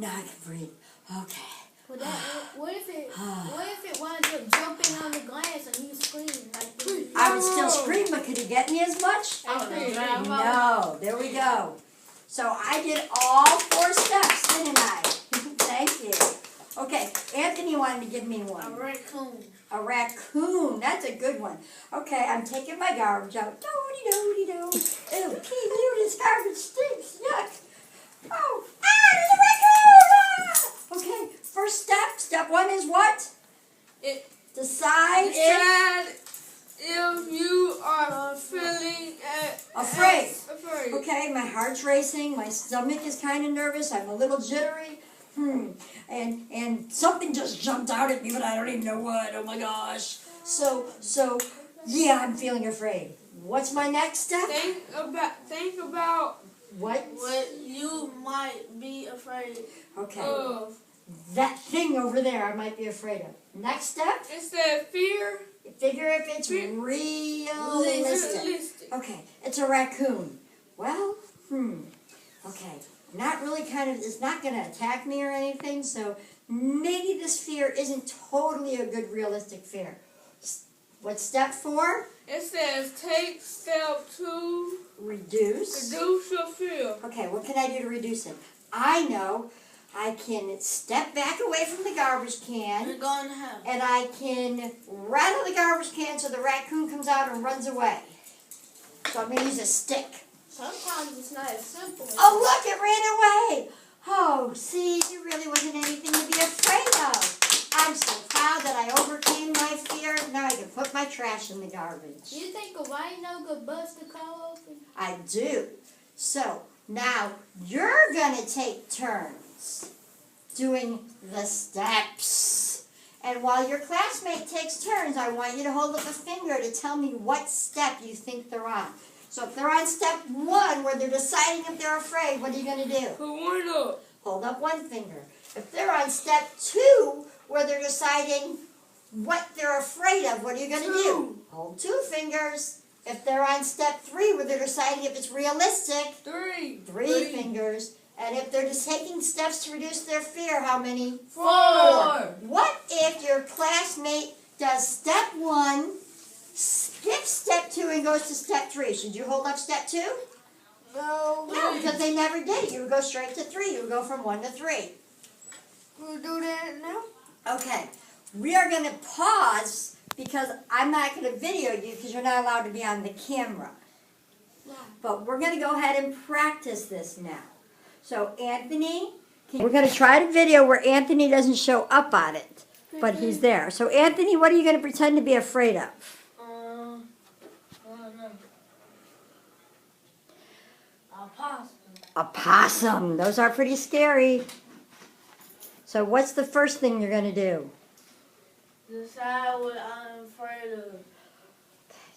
Now I can breathe. Okay. Well, what if it winds up jumping on the glass and you scream like this? I would still scream, but could he get me as much? No. There we go. So I did all 4 steps, didn't I? Thank you. Okay, Anthony wanted to give me one. A raccoon. A raccoon. That's a good one. Okay, I'm taking my garbage out. Do-de-do-de-do. Ew, ew, this garbage stinks. Yuck. Oh, there's a raccoon! Ah! Okay, first step. Step 1 is what? Decide if you are feeling afraid. Okay, my heart's racing. My stomach is kind of nervous. I'm a little jittery. And something just jumped out at me, but I don't even know what. Oh my gosh. So yeah, I'm feeling afraid. What's my next step? Think about what you might be afraid okay. of. That thing over there I might be afraid of. Next step? It said fear. Figure if it's realistic. Okay, it's a raccoon. Well, okay. Not really it's not going to attack me or anything, so maybe this fear isn't totally a good realistic fear. What's step 4? It says take step 2. Reduce your fear. Okay, what can I do to reduce it? I know I can step back away from the garbage can. You're going to hell. And I can rattle the garbage can so the raccoon comes out and runs away. So I'm going to use a stick. Sometimes it's not as simple as Oh, look, it ran away. Oh, see, there really wasn't anything to be afraid of. I'm so proud that I overcame my fear. Now I can put my trash in the garbage. Do you think a rhino could bust the car open? I do. So now you're going to take turns doing the steps. And while your classmate takes turns, I want you to hold up a finger to tell me what step you think they're on. So if they're on step 1, where they're deciding if they're afraid, what are you going to do? Put one up. Hold up one finger. If they're on step 2, where they're deciding what they're afraid of, what are you going to do? Hold 2 fingers. If they're on step 3, where they're deciding if it's realistic, 3 fingers. And if they're just taking steps to reduce their fear, how many? 4 What if your classmate does step 1, skips step 2, and goes to step 3? Should you hold up step 2? No. No, because they never did. You would go straight to 3. You would go from 1 to 3. We'll do that now. Okay. We are going to pause because I'm not going to video you because you're not allowed to be on the camera. But we're going to go ahead and practice this now. So, Anthony, we're going to try to video where Anthony doesn't show up on it, but he's there. So, Anthony, what are you going to pretend to be afraid of? A possum. A possum. Those are pretty scary. So, what's the first thing you're going to do? Decide what I'm afraid of.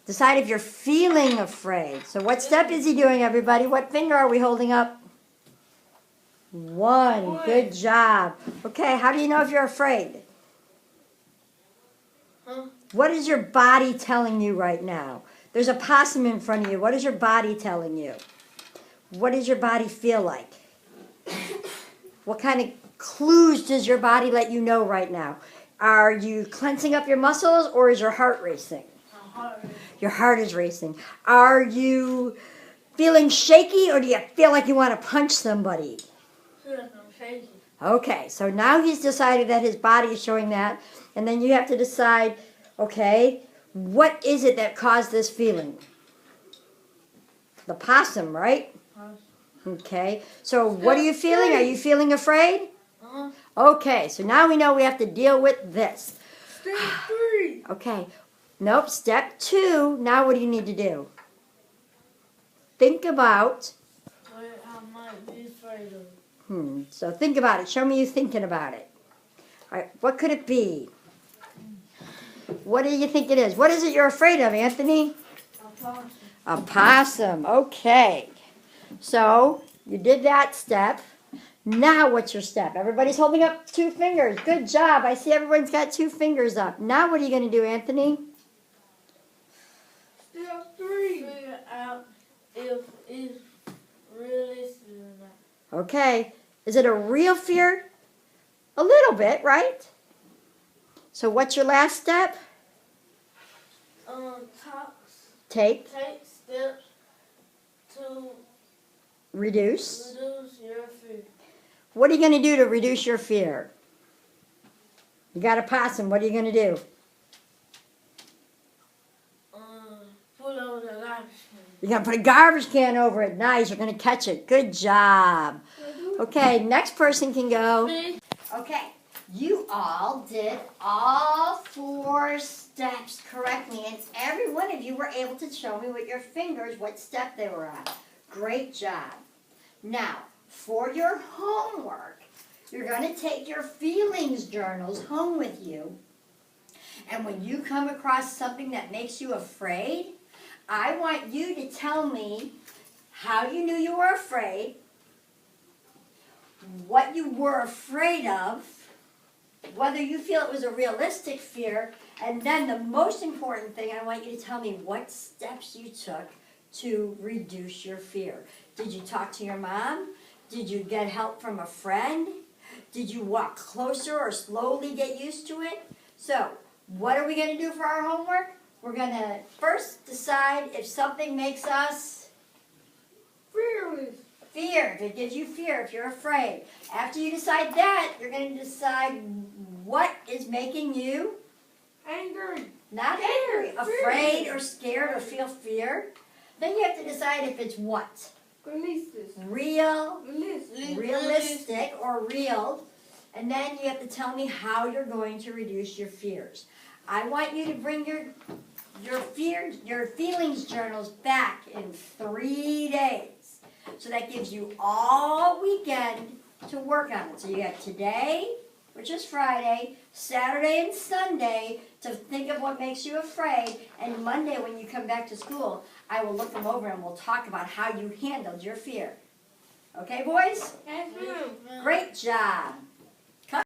Decide if you're feeling afraid. So, what step is he doing, everybody? What finger are we holding up? 1. Good job. Okay, how do you know if you're afraid? What is your body telling you right now? There's a possum in front of you. What is your body telling you? What does your body feel like? What kind of clues does your body let you know right now? Are you clenching up your muscles or is your heart racing? Your heart is racing. Are you feeling shaky or do you feel like you want to punch somebody? Okay, so now he's decided that his body is showing that, and then you have to decide, okay, what is it that caused this feeling? The possum, right? Okay, so what are you feeling? Are you feeling afraid? Okay, so now we know we have to deal with this. Step 3. Okay, nope, step 2, now what do you need to do? Think about... What I might be afraid of. So think about it. Show me you thinking about it. All right, what could it be? What do you think it is? What is it you're afraid of, Anthony? A possum. A possum. Okay. So you did that step. Now what's your step? Everybody's holding up 2 fingers. Good job. I see everyone's got 2 fingers up. Now what are you going to do, Anthony? Step 3. Figure out if it's realistic or not. Okay. Is it a real fear? A little bit, right? So what's your last step? Take Take, steps to reduce. reduce your fear. What are you going to do to reduce your fear? You got a possum. What are you going to do? Put over the garbage can. You're going to put a garbage can over it. Nice. You're going to catch it. Good job. Okay, next person can go. Me? Okay, you all did all 4 steps correctly, and every one of you were able to show me with your fingers what step they were on. Great job. Now, for your homework, you're going to take your feelings journals home with you, and when you come across something that makes you afraid, I want you to tell me how you knew you were afraid, what you were afraid of, whether you feel it was a realistic fear, and then the most important thing, I want you to tell me what steps you took to reduce your fear. Did you talk to your mom? Did you get help from a friend? Did you walk closer or slowly get used to it? So, what are we going to do for our homework? We're going to first decide if something makes us Fearless. fear, if it gives you fear, if you're afraid. After you decide that, you're going to decide what is making you Angry. not angry, afraid or scared or feel fear. Then you have to decide if it's what? Realistic. Real, Realistic. realistic or real. And then you have to tell me how you're going to reduce your fears. I want you to bring your feelings journals back in 3 days. So that gives you all weekend to work on it. So you got today, which is Friday, Saturday and Sunday to think of what makes you afraid. And Monday when you come back to school, I will look them over and we'll talk about how you handled your fear. Okay, boys? Yes, ma'am. Great job.